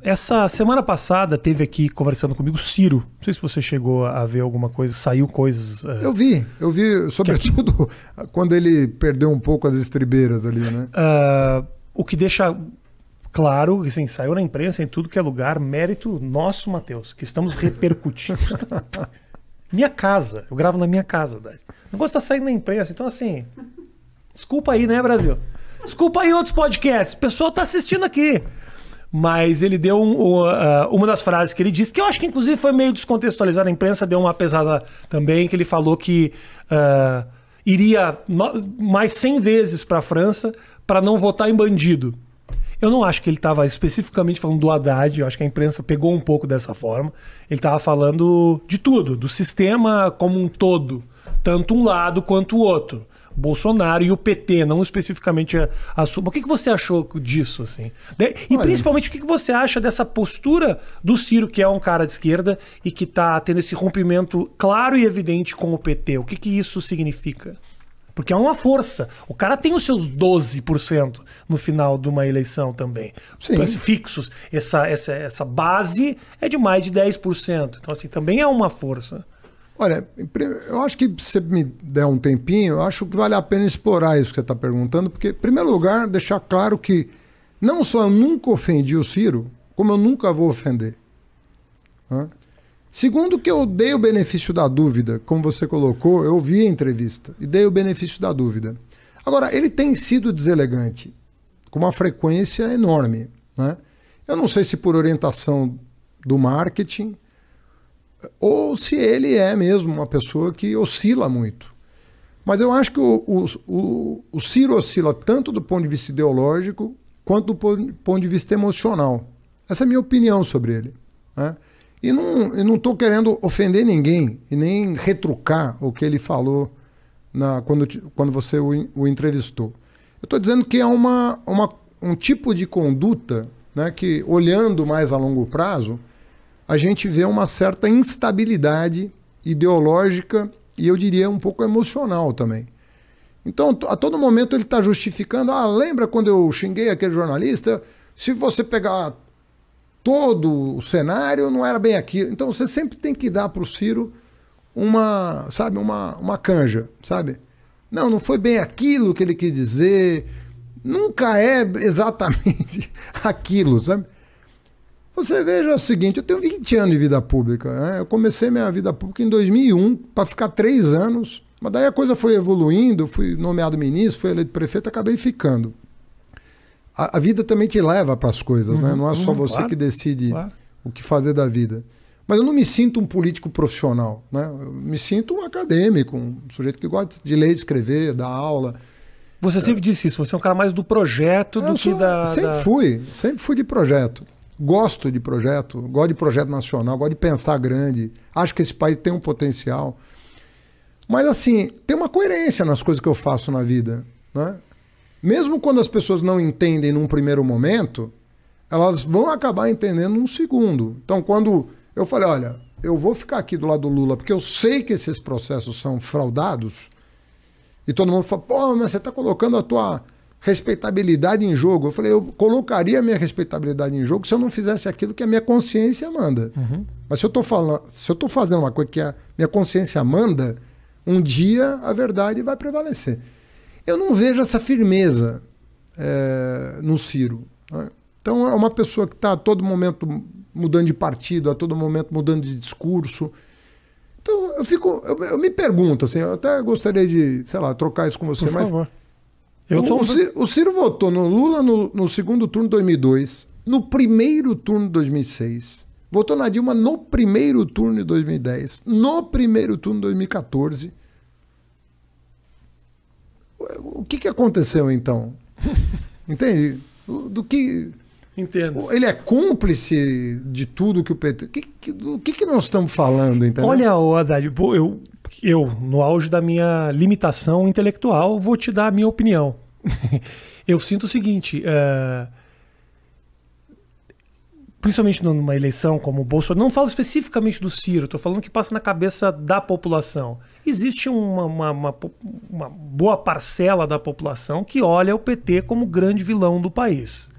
Essa semana passada teve aqui conversando comigo o Ciro. Não sei se você chegou a ver alguma coisa, saiu coisas... Eu vi, sobretudo quando ele perdeu um pouco as estribeiras ali, né? O que deixa claro, assim, saiu na imprensa em tudo que é lugar, mérito nosso, Matheus, que estamos repercutindo. Minha casa, eu gravo na minha casa, Dade. O negócio tá saindo na imprensa, então assim... Desculpa aí, né, Brasil? Desculpa aí outros podcasts, o pessoal tá assistindo aqui. Mas ele deu uma das frases que ele disse, que eu acho que inclusive foi meio descontextualizada, a imprensa deu uma pesada também, que ele falou que iria mais 100 vezes para a França para não votar em bandido. Eu não acho que ele estava especificamente falando do Haddad, eu acho que a imprensa pegou um pouco dessa forma. Ele estava falando de tudo, do sistema como um todo, tanto um lado quanto o outro. Bolsonaro e o PT, não especificamente a sua. O que você achou disso, assim? E principalmente, o que você acha dessa postura do Ciro, que é um cara de esquerda e que está tendo esse rompimento claro e evidente com o PT? O que isso significa? Porque é uma força. O cara tem os seus 12% no final de uma eleição também. Sim. Então, fixos. Essa base é de mais de 10%. Então, assim, também é uma força. Olha, eu acho que se você me der um tempinho, eu acho que vale a pena explorar isso que você está perguntando, porque, em primeiro lugar, deixar claro que não só eu nunca ofendi o Ciro, como eu nunca vou ofender. Né? Segundo, que eu dei o benefício da dúvida, como você colocou, eu vi a entrevista e dei o benefício da dúvida. Agora, ele tem sido deselegante, com uma frequência enorme. Né? Eu não sei se por orientação do marketing, ou se ele é mesmo uma pessoa que oscila muito. Mas eu acho que o Ciro oscila tanto do ponto de vista ideológico quanto do ponto de vista emocional. Essa é a minha opinião sobre ele. Né? E não estou querendo ofender ninguém e nem retrucar o que ele falou quando você o entrevistou. Eu estou dizendo que é um tipo de conduta, né, que, olhando mais a longo prazo, a gente vê uma certa instabilidade ideológica e, eu diria, um pouco emocional também. Então, a todo momento ele está justificando, lembra quando eu xinguei aquele jornalista? Se você pegar todo o cenário, não era bem aquilo. Então, você sempre tem que dar para o Ciro uma canja, sabe? Não foi bem aquilo que ele quis dizer, nunca é exatamente aquilo, sabe? Você veja o seguinte, eu tenho 20 anos de vida pública, né? Eu comecei minha vida pública em 2001, para ficar 3 anos, mas daí a coisa foi evoluindo, fui nomeado ministro, fui eleito prefeito, acabei ficando. A vida também te leva para as coisas, né? Não é só você claro, que decide o que fazer da vida. Mas eu não me sinto um político profissional, né? Eu me sinto um acadêmico, um sujeito que gosta de ler, escrever, dar aula. Você sempre disse isso, você é um cara mais do projeto do que da... Sempre fui de projeto. Gosto de projeto nacional, gosto de pensar grande, acho que esse país tem um potencial. Mas assim, tem uma coerência nas coisas que eu faço na vida, né? Mesmo quando as pessoas não entendem num primeiro momento, elas vão acabar entendendo num segundo. Então, quando eu falei, olha, eu vou ficar aqui do lado do Lula, porque eu sei que esses processos são fraudados, e todo mundo fala, pô, mas você está colocando a tua respeitabilidade em jogo. Eu falei, eu colocaria a minha respeitabilidade em jogo se eu não fizesse aquilo que a minha consciência manda. Mas se eu estou fazendo uma coisa que a minha consciência manda, um dia a verdade vai prevalecer. Eu não vejo essa firmeza no Ciro. Né? Então é uma pessoa que está a todo momento mudando de partido, a todo momento mudando de discurso. Então eu me pergunto, assim, eu até gostaria de, sei lá, trocar isso com você, Por favor. O Ciro votou no Lula no segundo turno de 2002, no primeiro turno de 2006, votou na Dilma no primeiro turno de 2010, no primeiro turno de 2014. O que aconteceu então? Entende? Entendo. Ele é cúmplice de tudo que o PT... Do que nós estamos falando, entendeu? Olha, Haddad, eu, no auge da minha limitação intelectual, vou te dar a minha opinião. Eu sinto o seguinte, principalmente numa eleição como o Bolsonaro, não falo especificamente do Ciro, estou falando que passa na cabeça da população. Existe uma boa parcela da população que olha o PT como o grande vilão do país.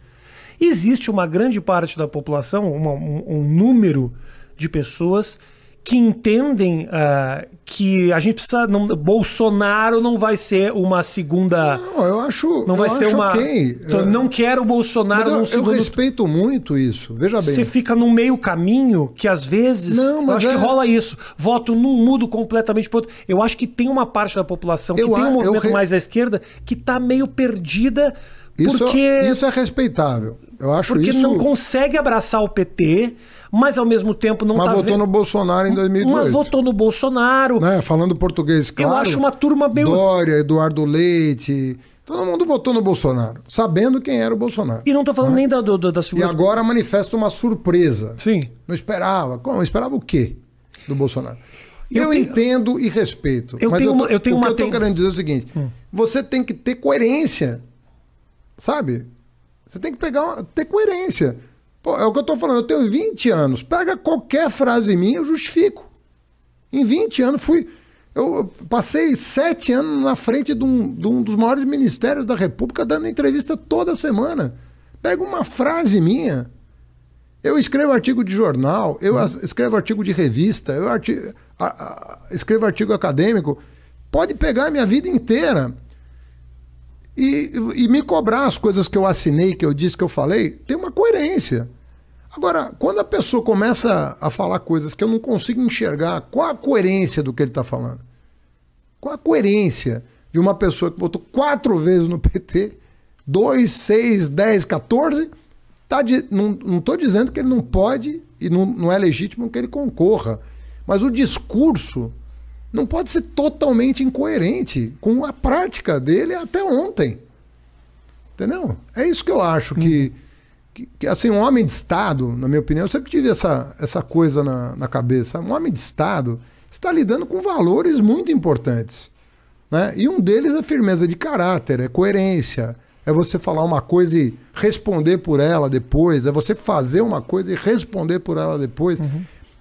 Existe uma grande parte da população, um número de pessoas que entendem que a gente precisa... Bolsonaro não vai ser uma segunda... Não, eu acho... Não vai ser uma... ok. Não quero o Bolsonaro Mas num segundo... Eu respeito muito isso, veja bem. Você fica no meio caminho que às vezes... Não, mas eu acho que rola isso. Voto num, mudo completamente pro outro. Eu acho que tem uma parte da população que tem um movimento mais à esquerda que tá meio perdida porque... Isso é respeitável. Eu acho porque isso... não consegue abraçar o PT, mas ao mesmo tempo não mas tá votou no Bolsonaro em 2018. Mas votou no Bolsonaro. Né? Falando português, claro. Eu acho uma turma meio... Dória, Eduardo Leite... Todo mundo votou no Bolsonaro, sabendo quem era o Bolsonaro. E não tô falando nem da E agora manifesta uma surpresa. Sim. Não esperava. Como? Esperava o quê do Bolsonaro? Eu entendo e respeito. Mas o que eu tô querendo dizer é o seguinte. Você tem que ter coerência. Sabe? Você tem que ter coerência. Pô, é o que eu tô falando. Eu tenho 20 anos. Pega qualquer frase minha, eu justifico. Em 20 anos eu passei 7 anos na frente de um dos maiores ministérios da República, dando entrevista toda semana. Pega uma frase minha. Eu escrevo artigo de jornal, eu escrevo artigo de revista, eu escrevo artigo acadêmico. Pode pegar a minha vida inteira e me cobrar as coisas que eu assinei, que eu disse, que eu falei. Tem uma coerência. Agora, quando a pessoa começa a falar coisas que eu não consigo enxergar, qual a coerência do que ele está falando? Qual a coerência de uma pessoa que votou 4 vezes no PT, 2, 6, 10, 14... Não estou dizendo que ele não pode e não é legítimo que ele concorra, mas o discurso não pode ser totalmente incoerente com a prática dele até ontem. Entendeu? É isso que eu acho que assim, um homem de Estado, na minha opinião, eu sempre tive essa coisa na cabeça. Um homem de Estado está lidando com valores muito importantes, né? E um deles é firmeza de caráter, é coerência, é você falar uma coisa e responder por ela depois, é você fazer uma coisa e responder por ela depois.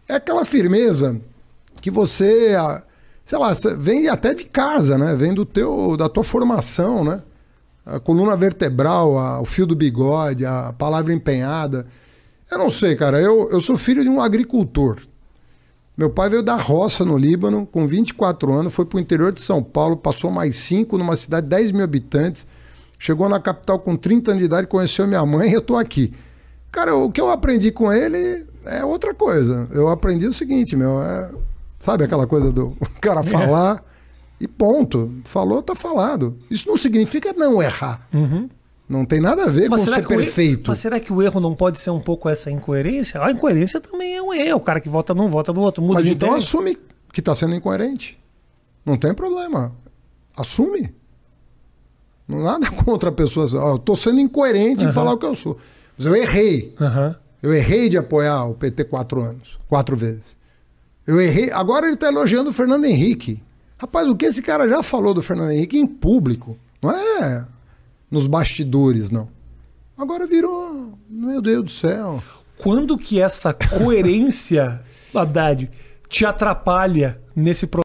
É aquela firmeza que você, sei lá, vem até de casa, né? Vem da tua formação, né? A coluna vertebral, o fio do bigode, a palavra empenhada. Eu não sei, cara, eu sou filho de um agricultor. Meu pai veio da roça no Líbano, com 24 anos, foi para o interior de São Paulo, passou mais 5 numa cidade de 10 mil habitantes, chegou na capital com 30 anos de idade, conheceu minha mãe e eu tô aqui. Cara, o que eu aprendi com ele é outra coisa. Eu aprendi o seguinte, sabe aquela coisa do cara falar e ponto. Falou, tá falado. Isso não significa não errar. Não tem nada a ver com ser perfeito. Mas será que o erro não pode ser um pouco essa incoerência? A incoerência também é um erro. O cara que vota num, vota no outro. Muda mas de então ideia. Assume que tá sendo incoerente. Não tem problema. Assume. Nada contra a pessoa. Eu tô sendo incoerente em falar o que eu sou. Mas eu errei. Eu errei de apoiar o PT 4 vezes. Eu errei. Agora ele tá elogiando o Fernando Henrique. Rapaz, o que esse cara já falou do Fernando Henrique em público? Não é nos bastidores, não. Agora virou... Meu Deus do céu. Quando que essa coerência, Haddad, te atrapalha nesse processo?